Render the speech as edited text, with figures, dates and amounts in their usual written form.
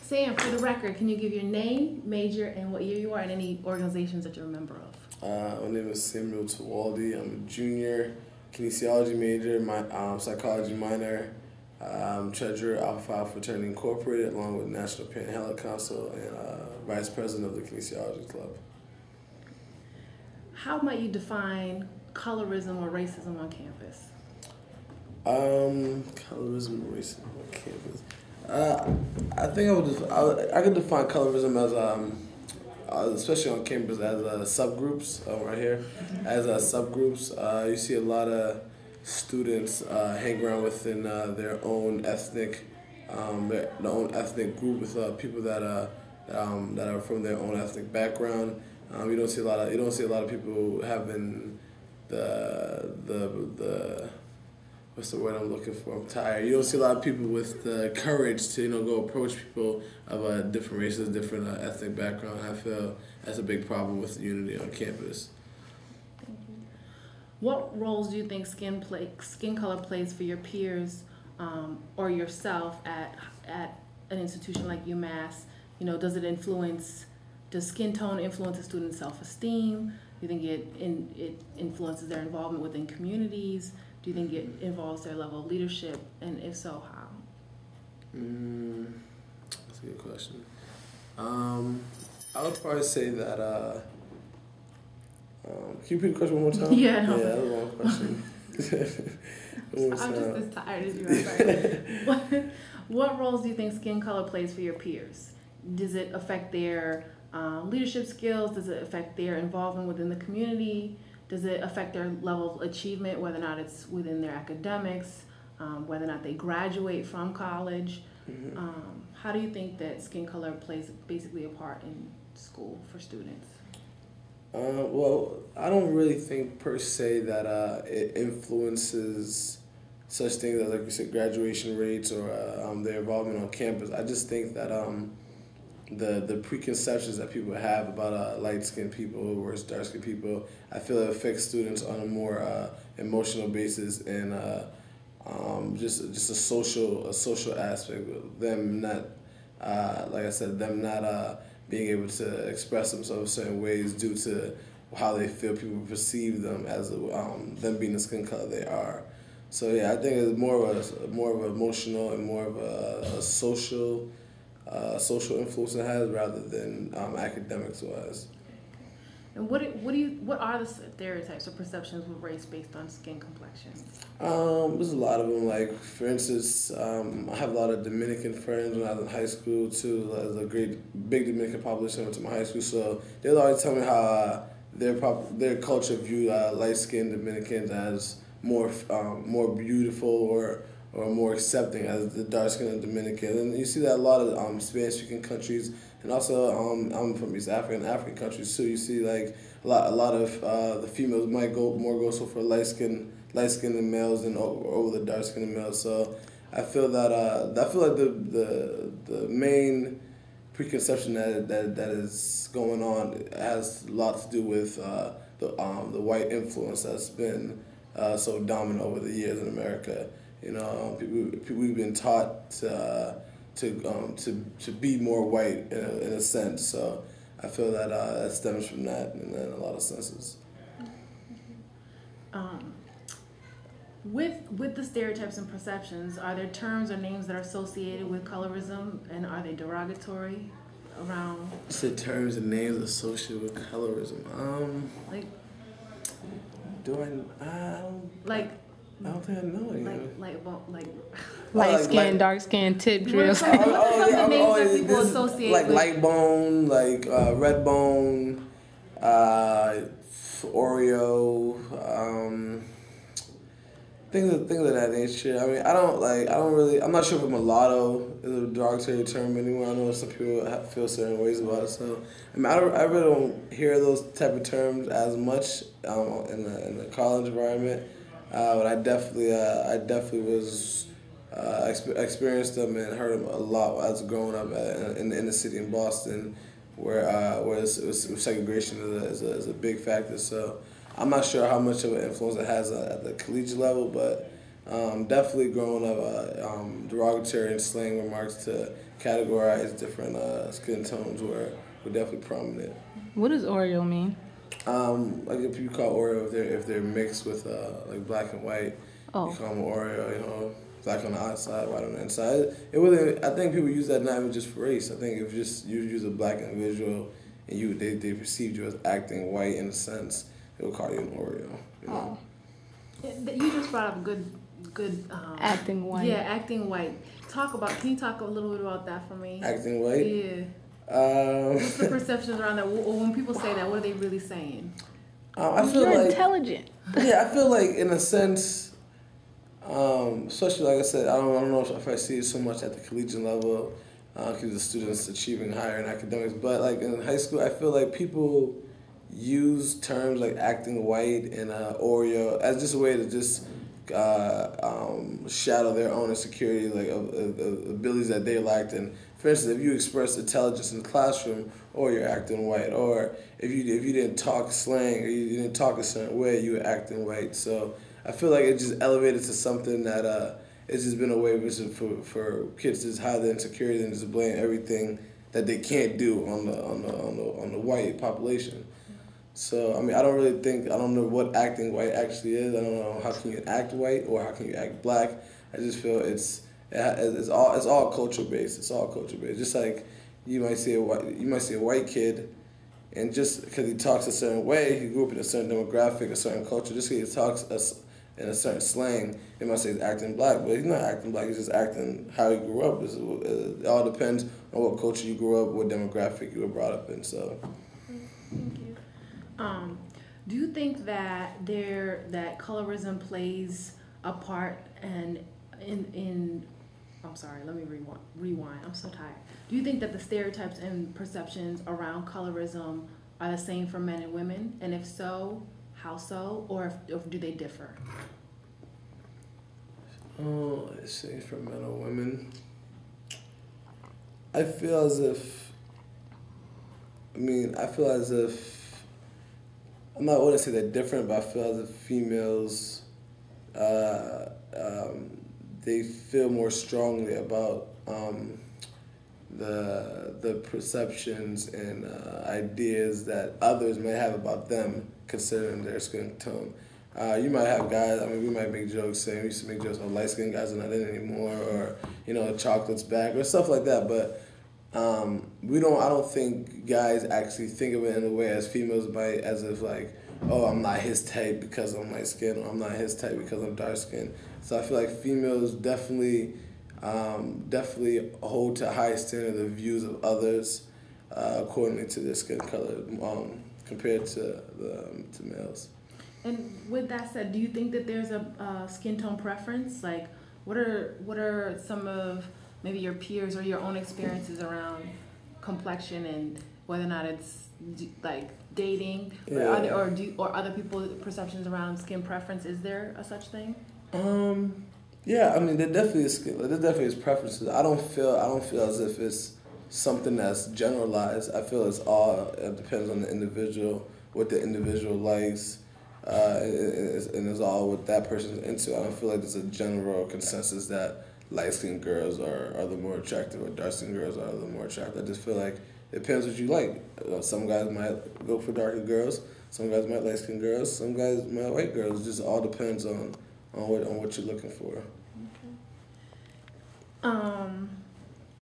Sam, for the record, can you give your name, major, and what year you are, and any organizations that you're a member of? My name is Samuel Tawaldi. I'm a junior, kinesiology major, psychology minor. I'm treasurer Alpha Phi Fraternity Incorporated, along with National Parent Helen Council, and vice president of the kinesiology club. How might you define colorism or racism on campus? Colorism or racism on campus. I think I could define colorism as especially on campus as subgroups right here. As subgroups, you see a lot of students hang around within their own ethnic, group with people that are from their own ethnic background. You don't see a lot of people having the what's the word I'm looking for? I'm tired. You don't see a lot of people with the courage to go approach people of different races, different ethnic background. I feel that's a big problem with the unity on campus. Thank you. What roles do you think skin color plays for your peers or yourself at an institution like UMass? Does skin tone influence a student's self-esteem? Do you think it influences their involvement within communities? Do you think it involves their level of leadership? And if so, how? That's a good question. I would probably say that, can you repeat the question one more time? Yeah, no. Yeah, that was a long question. I'm just as tired as you are. What roles do you think skin color plays for your peers? Does it affect their leadership skills? Does it affect their involvement within the community? Does it affect their level of achievement, whether or not it's within their academics, whether or not they graduate from college? Mm-hmm. How do you think that skin color plays basically a part in school for students? Well, I don't really think per se that it influences such things as, like you said, graduation rates or their involvement on campus. I just think that the preconceptions that people have about light-skinned people versus dark-skinned people, I feel it affects students on a more emotional basis and just a social aspect. Them not, like I said, them not being able to express themselves certain ways due to how they feel people perceive them as them being the skin color they are. So yeah, I think it's more of an emotional and more of a social influence it has rather than academics wise. And what are the stereotypes or perceptions with race based on skin complexion? There's a lot of them. Like for instance, I have a lot of Dominican friends when I was in high school too. There's a big Dominican population went to my high school, so they'll always tell me how their culture viewed light-skinned Dominicans as more beautiful or more accepting as the dark-skinned Dominican. And you see that a lot of Spanish-speaking countries, and also I'm from East Africa and African countries too. You see like a lot of the females might go so for light-skinned males than over the dark-skinned males. So I feel that I feel like the main preconception that is going on has a lot to do with the white influence that's been so dominant over the years in America. We've been taught to be more white in a sense. So I feel that that stems from that in a lot of senses. With the stereotypes and perceptions, are there terms or names that are associated with colorism, and are they derogatory around? So terms and names associated with colorism. I don't think I know any. Light skin, dark skin, tip drill. Some of the names that people associate like with. light bone, like red bone, Oreo, things of that nature. I mean, I'm not sure if a mulatto is a derogatory term anymore. I know some people feel certain ways about it. So I mean, I really don't hear those type of terms as much in the college environment. But I definitely was experienced them and heard them a lot as growing up in the inner city in Boston, where segregation is a big factor. So I'm not sure how much of an influence it has at the collegiate level, but Definitely growing up, derogatory and slang remarks to categorize different skin tones were definitely prominent. What does Oreo mean? Like if you call Oreo if they're mixed with like black and white, Oh. you call them Oreo. You know, black on the outside, white on the inside. It wasn't. I think people use that not even just for race. I think if just you use a black individual and they perceived you as acting white in a sense, they would call you an Oreo. You know? You just brought up good. Acting white. Yeah, acting white. Can you talk a little bit about that for me? Acting white. Yeah. What's the perceptions around that? Or when people say that, what are they really saying? I feel You're like intelligent. Yeah, I feel like in a sense, especially like I said, I don't know if I see it so much at the collegiate level, because the students achieving higher in academics. But like in high school, I feel like people use terms like acting white and Oreo as just a way to just shadow their own insecurity, like of abilities that they lacked. And for instance, if you express intelligence in the classroom, or you're acting white, or if you didn't talk slang or you didn't talk a certain way, you were acting white. So I feel like it just elevated to something that it's just been a way for kids to just hide their insecurity and just blame everything that they can't do on the white population. So I mean, I don't know what acting white actually is. I don't know how can you act white or how can you act black. I just feel it's all culture based. It's all culture based. Just like you might see a white kid, and just because he talks a certain way, he grew up in a certain demographic, a certain culture. Just because he talks in a certain slang, they might say he's acting black, but he's not acting black. He's just acting how he grew up. It all depends on what culture you grew up, what demographic you were brought up in. So. Thank you. Do you think that colorism plays a part in I'm sorry, let me rewind. I'm so tired. Do you think that the stereotypes and perceptions around colorism are the same for men and women? And if so, how so? Or do they differ? Oh, the same for men or women. I feel as if I'm not going to say they're different, but I feel as if females, they feel more strongly about the perceptions and ideas that others may have about them, considering their skin tone. You might have guys. I mean, we might make jokes saying we used to make jokes on light skinned guys are not in anymore, or chocolate's back, or stuff like that. But I don't think guys actually think of it in a way as females might, as if like, oh, I'm not his type because I'm light skinned, or I'm not his type because I'm dark skinned. So I feel like females definitely hold to a high standard the views of others accordingly to their skin color compared to males. And with that said, do you think that there's a skin tone preference? Like, what are some of maybe your peers or your own experiences around complexion and whether or not it's like dating, yeah. or other people's perceptions around skin preference? Is there a such thing? Yeah, I mean there definitely is preferences. I don't feel as if it's something that's generalized. I feel it depends on the individual, what the individual likes, and it's all what that person's into. I don't feel like there's a general consensus that light-skinned girls are the more attractive or dark-skinned girls are the more attractive. I just feel like it depends what you like. Some guys might go for darker girls, some guys might light-skinned girls, some guys might white girls. It just all depends on what you're looking for. Okay.